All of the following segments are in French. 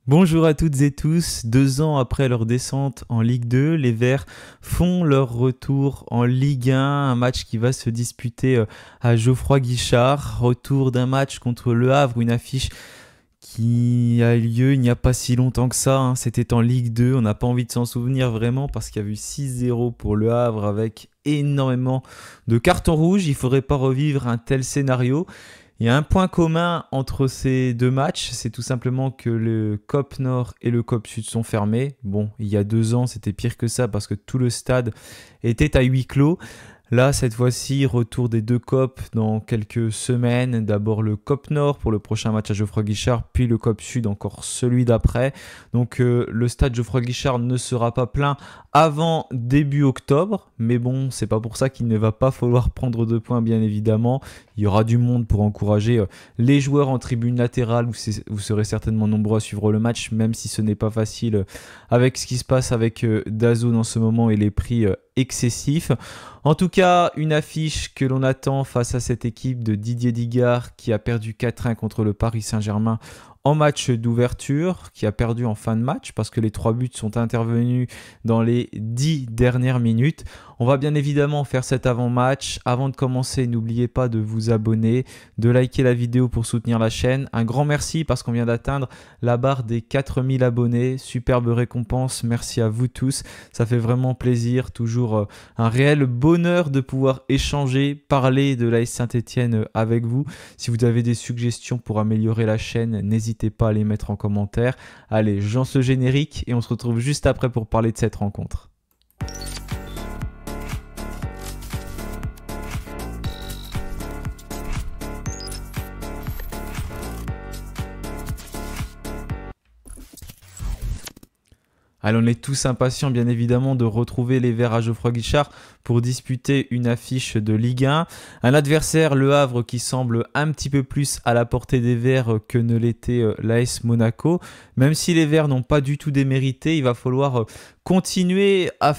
Bonjour à toutes et tous, 2 ans après leur descente en Ligue 2, les Verts font leur retour en Ligue 1, un match qui va se disputer à Geoffroy-Guichard, retour d'un match contre Le Havre, une affiche qui a eu lieu il n'y a pas si longtemps que ça, hein. C'était en Ligue 2, on n'a pas envie de s'en souvenir vraiment parce qu'il y a eu 6-0 pour Le Havre avec énormément de cartons rouges, il ne faudrait pas revivre un tel scénario. Il y a un point commun entre ces deux matchs, c'est tout simplement que le COP Nord et le COP Sud sont fermés. Bon, il y a 2 ans, c'était pire que ça parce que tout le stade était à huis clos. Là, cette fois-ci, retour des deux COP dans quelques semaines. D'abord le COP Nord pour le prochain match à Geoffroy-Guichard, puis le COP Sud, encore celui d'après. Donc le stade Geoffroy-Guichard ne sera pas plein avant début octobre. Mais bon, c'est pas pour ça qu'il ne va pas falloir prendre 2 points, bien évidemment. Il y aura du monde pour encourager les joueurs en tribune latérale. Vous serez certainement nombreux à suivre le match, même si ce n'est pas facile avec ce qui se passe avec DAZN en ce moment et les prix excessifs. En tout cas, une affiche que l'on attend face à cette équipe de Didier Digard qui a perdu 4-1 contre le Paris Saint-Germain en match d'ouverture, qui a perdu en fin de match parce que les 3 buts sont intervenus dans les 10 dernières minutes. On va bien évidemment faire cet avant-match. Avant de commencer, n'oubliez pas de vous abonner, de liker la vidéo pour soutenir la chaîne. Un grand merci parce qu'on vient d'atteindre la barre des 4000 abonnés. Superbe récompense, merci à vous tous. Ça fait vraiment plaisir, toujours un réel bonheur de pouvoir échanger, parler de l'AS Saint-Etienne avec vous. Si vous avez des suggestions pour améliorer la chaîne, n'hésitez pas à les mettre en commentaire. Allez, je lance le générique et on se retrouve juste après pour parler de cette rencontre. Allez, on est tous impatients bien évidemment de retrouver les Verts à Geoffroy-Guichard pour disputer une affiche de Ligue 1. Un adversaire, Le Havre, qui semble un petit peu plus à la portée des Verts que ne l'était l'AS Monaco. Même si les Verts n'ont pas du tout démérité, il va falloir continuer à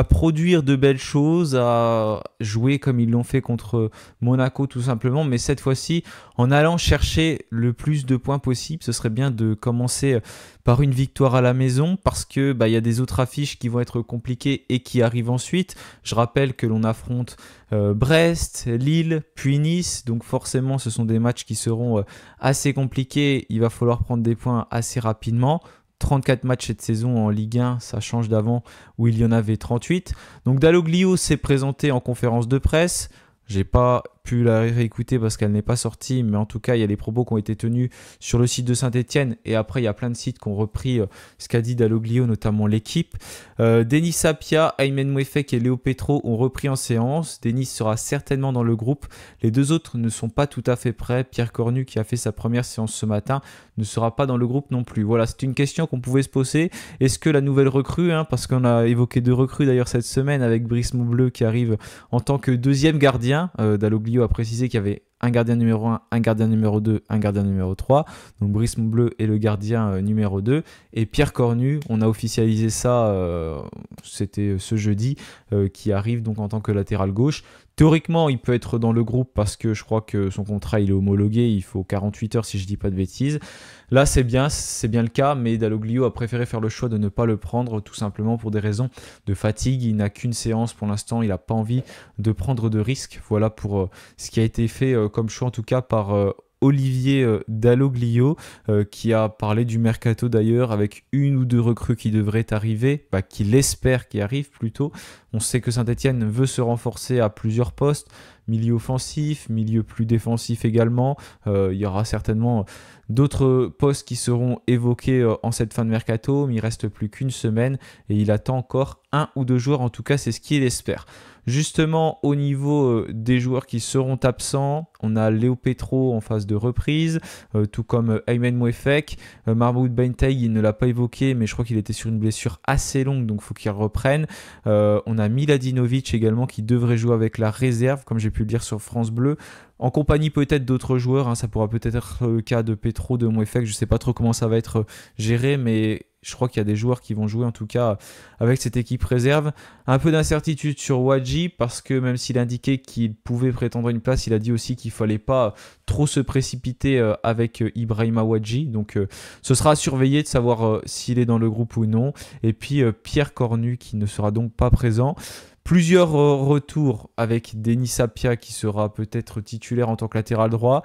produire de belles choses, à jouer comme ils l'ont fait contre Monaco tout simplement, mais cette fois-ci en allant chercher le plus de points possible. Ce serait bien de commencer par une victoire à la maison parce que y a des autres affiches qui vont être compliquées et qui arrivent ensuite. Je rappelle que l'on affronte Brest, Lille, puis Nice, donc forcément ce sont des matchs qui seront assez compliqués. Il va falloir prendre des points assez rapidement. 34 matchs cette saison en Ligue 1, ça change d'avant où il y en avait 38. Donc Dalloglio s'est présenté en conférence de presse. J'ai pas pu la réécouter parce qu'elle n'est pas sortie, mais en tout cas, il y a les propos qui ont été tenus sur le site de Saint-Etienne et après, il y a plein de sites qui ont repris ce qu'a dit Dalloglio, notamment l'équipe. Denis Sapia, Aymen Mouefek et Léo Petro ont repris en séance. Denis sera certainement dans le groupe. Les deux autres ne sont pas tout à fait prêts. Pierre Cornu, qui a fait sa première séance ce matin, ne sera pas dans le groupe non plus. Voilà, c'est une question qu'on pouvait se poser. Est-ce que la nouvelle recrue, parce qu'on a évoqué 2 recrues d'ailleurs cette semaine avec Brice Montbleu qui arrive en tant que deuxième gardien, Dalloglio a précisé qu'il y avait un gardien numéro 1, un gardien numéro 2, un gardien numéro 3. Donc Brice Montbleu est le gardien numéro 2. Et Pierre Cornu, on a officialisé ça, c'était ce jeudi, qui arrive donc en tant que latéral gauche. Théoriquement, il peut être dans le groupe parce que je crois que son contrat il est homologué, il faut 48 heures si je ne dis pas de bêtises. Là, c'est bien le cas, mais Dalloglio a préféré faire le choix de ne pas le prendre tout simplement pour des raisons de fatigue. Il n'a qu'une séance pour l'instant, il n'a pas envie de prendre de risques. Voilà pour ce qui a été fait comme choix en tout cas par Olivier Dalloglio qui a parlé du mercato d'ailleurs avec 1 ou 2 recrues qui devraient arriver, qu'il espère qui arrivent plutôt. On sait que Saint-Etienne veut se renforcer à plusieurs postes, milieu offensif, milieu plus défensif également. Il y aura certainement d'autres postes qui seront évoqués en cette fin de mercato, mais il ne reste plus qu'une semaine et il attend encore 1 ou 2 joueurs, en tout cas c'est ce qu'il espère. Justement, au niveau des joueurs qui seront absents, on a Léo Petro en phase de reprise, tout comme Aymen Mouefek. Mahmoud Bentay, il ne l'a pas évoqué, mais je crois qu'il était sur une blessure assez longue, donc il faut qu'il reprenne. On a Miladinovic également qui devrait jouer avec la réserve, comme j'ai pu le dire sur France Bleu, en compagnie peut-être d'autres joueurs. Ça pourra peut-être être le cas de Petro, de Mouefek, je ne sais pas trop comment ça va être géré, mais Je crois qu'il y a des joueurs qui vont jouer en tout cas avec cette équipe réserve. Un peu d'incertitude sur Wadji parce que même s'il indiquait qu'il pouvait prétendre une place, il a dit aussi qu'il ne fallait pas trop se précipiter avec Ibrahima Wadji. Donc ce sera à surveiller de savoir s'il est dans le groupe ou non. Et puis Pierre Cornu qui ne sera donc pas présent. Plusieurs retours avec Denis Sapia qui sera peut-être titulaire en tant que latéral droit.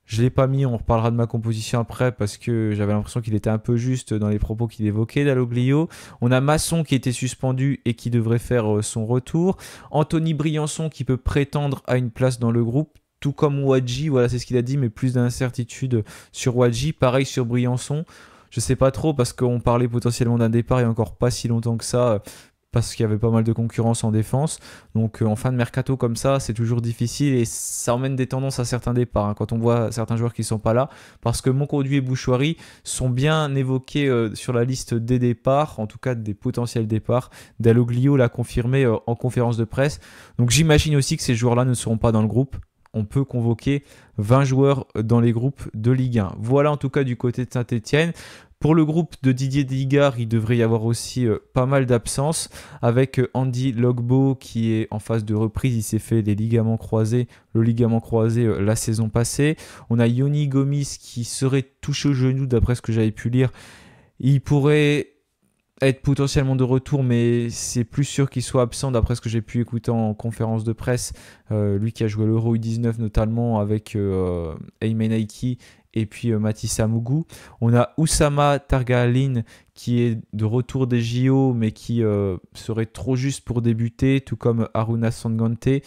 Je ne l'ai pas mis, on reparlera de ma composition après parce que j'avais l'impression qu'il était un peu juste dans les propos qu'il évoquait, Dalloglio. On a Masson qui était suspendu et qui devrait faire son retour. Anthony Briançon qui peut prétendre à une place dans le groupe, tout comme Wadji, voilà c'est ce qu'il a dit, mais plus d'incertitude sur Wadji. Pareil sur Briançon, je ne sais pas trop parce qu'on parlait potentiellement d'un départ il n'y a encore pas si longtemps que ça. Parce qu'il y avait pas mal de concurrence en défense. Donc en fin de mercato comme ça, c'est toujours difficile et ça emmène des tendances à certains départs, quand on voit certains joueurs qui ne sont pas là. Parce que Monconduit et Bouchouari sont bien évoqués sur la liste des départs, en tout cas des potentiels départs. Dalloglio l'a confirmé en conférence de presse. Donc j'imagine aussi que ces joueurs-là ne seront pas dans le groupe. On peut convoquer 20 joueurs dans les groupes de Ligue 1. Voilà en tout cas du côté de Saint-Etienne. Pour le groupe de Didier Digard, il devrait y avoir aussi pas mal d'absences avec Andy Logbo qui est en phase de reprise. Il s'est fait le ligament croisé la saison passée. On a Yoni Gomis qui serait touché au genou d'après ce que j'avais pu lire. Il pourrait être potentiellement de retour, mais c'est plus sûr qu'il soit absent d'après ce que j'ai pu écouter en conférence de presse. Lui qui a joué l'Euro U19 notamment avec Aymen Aiki et puis Matissa Mougou. On a Oussama Targaline qui est de retour des JO mais qui serait trop juste pour débuter, tout comme Haruna Sangante et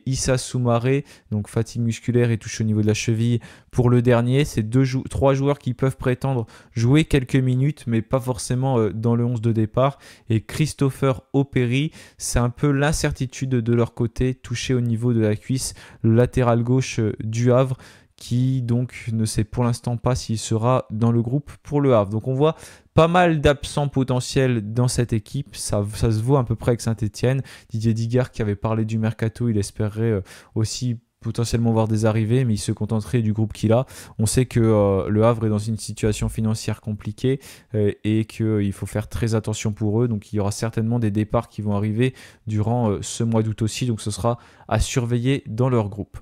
Issa Soumaré, donc fatigue musculaire et touche au niveau de la cheville pour le dernier. C'est trois joueurs qui peuvent prétendre jouer quelques minutes mais pas forcément dans le 11 de départ. Et Christopher Operi, c'est un peu l'incertitude de leur côté, touché au niveau de la cuisse, le latéral gauche du Havre, qui donc ne sait pour l'instant pas s'il sera dans le groupe pour le Havre. Donc on voit pas mal d'absents potentiels dans cette équipe, ça se voit à peu près avec Saint-Etienne. Didier Digard qui avait parlé du mercato, il espérait aussi potentiellement voir des arrivées, mais il se contenterait du groupe qu'il a. On sait que le Havre est dans une situation financière compliquée et qu'il faut faire très attention pour eux, donc il y aura certainement des départs qui vont arriver durant ce mois d'août aussi, donc ce sera à surveiller dans leur groupe.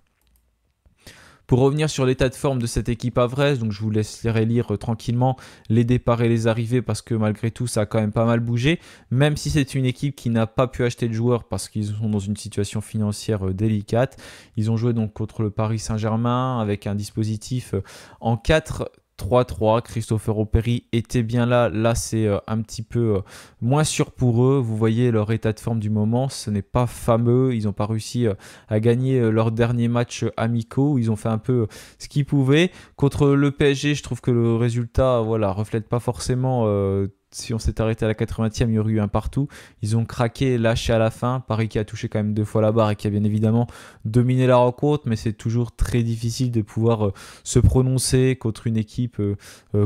Pour revenir sur l'état de forme de cette équipe havraise, donc je vous laisserai lire tranquillement les départs et les arrivées parce que malgré tout ça a quand même pas mal bougé, même si c'est une équipe qui n'a pas pu acheter de joueurs parce qu'ils sont dans une situation financière délicate. Ils ont joué donc contre le Paris Saint-Germain avec un dispositif en 4-3-3, Christopher Operi était bien là. Là, c'est un petit peu moins sûr pour eux. Vous voyez leur état de forme du moment, ce n'est pas fameux. Ils n'ont pas réussi à gagner leurs derniers matchs amicaux. Ils ont fait un peu ce qu'ils pouvaient. Contre le PSG, je trouve que le résultat reflète pas forcément... si on s'est arrêté à la 80e, il y aurait eu un partout. Ils ont craqué, lâché à la fin. Paris qui a touché quand même 2 fois la barre et qui a bien évidemment dominé la rencontre. Mais c'est toujours très difficile de pouvoir se prononcer contre une équipe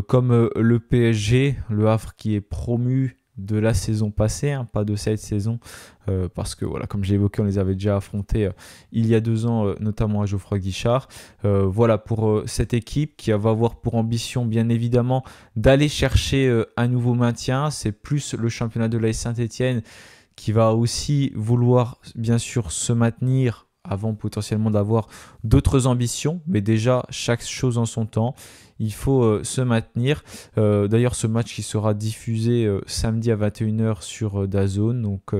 comme le PSG. Le Havre qui est promu de la saison passée, pas de cette saison. Parce que comme j'ai évoqué, on les avait déjà affrontés il y a 2 ans, notamment à Geoffroy Guichard. Voilà pour cette équipe qui va avoir pour ambition bien évidemment d'aller chercher un nouveau maintien. C'est plus le championnat de l'AS Saint-Etienne qui va aussi vouloir bien sûr se maintenir avant potentiellement d'avoir d'autres ambitions, mais déjà chaque chose en son temps. Il faut se maintenir. D'ailleurs, ce match qui sera diffusé samedi à 21h sur DAZN, donc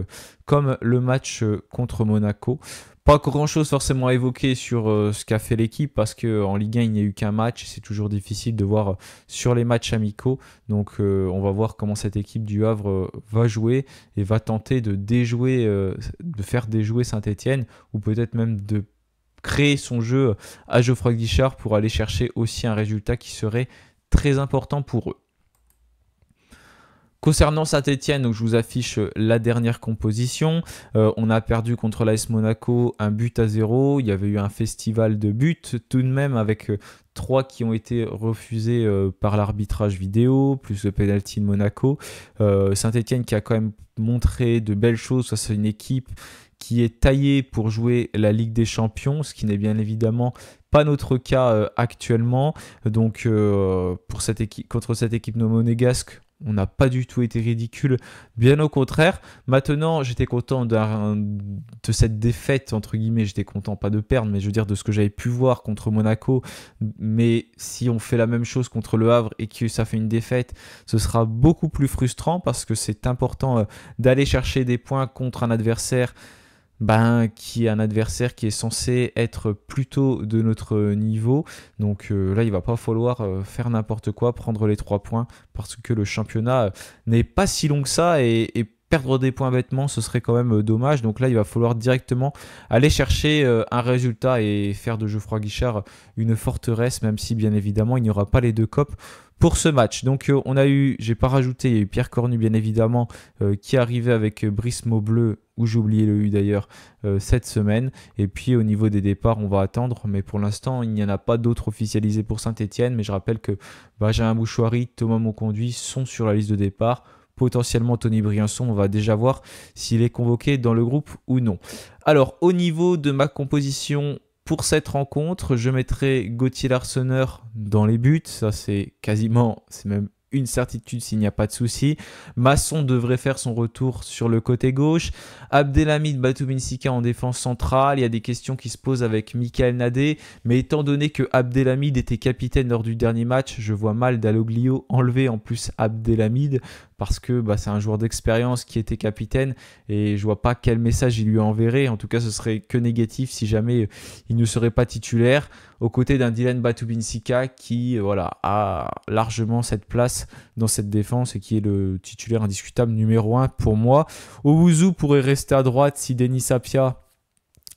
comme le match contre Monaco. Pas grand-chose forcément à évoquer sur ce qu'a fait l'équipe parce qu'en Ligue 1, il n'y a eu qu'un match. C'est toujours difficile de voir sur les matchs amicaux. Donc, on va voir comment cette équipe du Havre va jouer et va tenter de faire déjouer Saint-Etienne ou peut-être même de créer son jeu à Geoffroy Guichard pour aller chercher aussi un résultat qui serait très important pour eux. Concernant Saint-Etienne, donc je vous affiche la dernière composition. On a perdu contre l'AS Monaco 1-0. Il y avait eu un festival de buts tout de même avec 3 qui ont été refusés par l'arbitrage vidéo, plus le penalty de Monaco. Saint-Etienne qui a quand même montré de belles choses face à une équipe qui est taillée pour jouer la Ligue des Champions, ce qui n'est bien évidemment pas notre cas actuellement. Donc contre cette équipe non monégasque, on n'a pas du tout été ridicule, bien au contraire. Maintenant, j'étais content de cette défaite, entre guillemets, j'étais content, pas de perdre, mais je veux dire de ce que j'avais pu voir contre Monaco. Mais si on fait la même chose contre Le Havre et que ça fait une défaite, ce sera beaucoup plus frustrant parce que c'est important d'aller chercher des points contre un adversaire qui est un adversaire qui est censé être plutôt de notre niveau. Donc là, il va pas falloir faire n'importe quoi, prendre les 3 points, parce que le championnat n'est pas si long que ça, et perdre des points bêtement, ce serait quand même dommage. Donc là, il va falloir directement aller chercher un résultat et faire de Geoffroy Guichard une forteresse, même si bien évidemment, il n'y aura pas les 2 copes pour ce match. Donc on a eu, j'ai pas rajouté, il y a eu Pierre Cornu bien évidemment qui est arrivé avec Brice Maubleu, où j'ai oublié le U d'ailleurs, cette semaine. Et puis au niveau des départs, on va attendre, mais pour l'instant il n'y en a pas d'autres officialisés pour Saint-Etienne. Mais je rappelle que Benjamin Bouchouari, Thomas Monconduit sont sur la liste de départ. Potentiellement Tony Briançon, on va déjà voir s'il est convoqué dans le groupe ou non. Alors au niveau de ma composition pour cette rencontre, je mettrai Gauthier Larsonneur dans les buts. Ça c'est même une certitude s'il n'y a pas de souci. Masson devrait faire son retour sur le côté gauche. Abdelhamid Batoumensika en défense centrale. Il y a des questions qui se posent avec Michael Nadé. Mais étant donné que Abdelhamid était capitaine lors du dernier match, je vois mal Dalloglio enlever en plus Abdelhamid, parce que c'est un joueur d'expérience qui était capitaine et je vois pas quel message il lui enverrait. En tout cas, ce serait que négatif si jamais il ne serait pas titulaire, aux côtés d'un Dylan Batoumensika qui a largement cette place dans cette défense et qui est le titulaire indiscutable numéro 1 pour moi. Owuzu pourrait rester à droite si Denis Sapia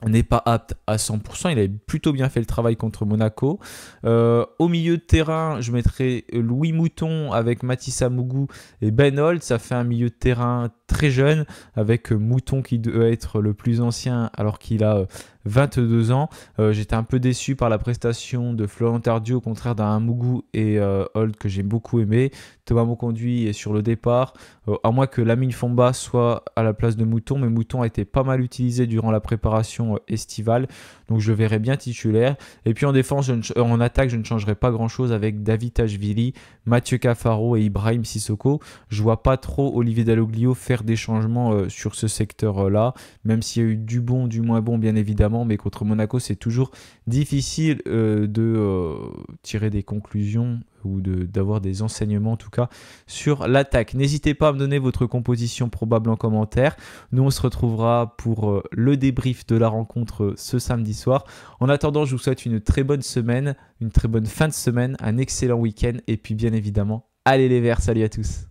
n'est pas apte à 100%. Il avait plutôt bien fait le travail contre Monaco. Au milieu de terrain, je mettrai Louis Mouton avec Matissa Mougou et Ben Holt. Ça fait un milieu de terrain très jeune, avec Mouton qui doit être le plus ancien alors qu'il a 22 ans. J'étais un peu déçu par la prestation de Florent Tardieu, au contraire d'un Mougou et Holt que j'ai beaucoup aimé. Thomas Monconduit est sur le départ, à moins que Lamine Fomba soit à la place de Mouton, mais Mouton a été pas mal utilisé durant la préparation estivale, donc je le verrai bien titulaire. Et puis en défense, en attaque, je ne changerai pas grand chose avec David Tachvili, Mathieu Cafaro et Ibrahim Sissoko. Je vois pas trop Olivier Dalloglio faire des changements sur ce secteur-là, même s'il y a eu du bon, du moins bon bien évidemment, mais contre Monaco c'est toujours difficile de tirer des conclusions ou d'avoir des enseignements en tout cas sur l'attaque. N'hésitez pas à me donner votre composition probable en commentaire. Nous on se retrouvera pour le débrief de la rencontre ce samedi soir. En attendant, je vous souhaite une très bonne semaine, une très bonne fin de semaine, un excellent week-end et puis bien évidemment, allez les Verts, salut à tous.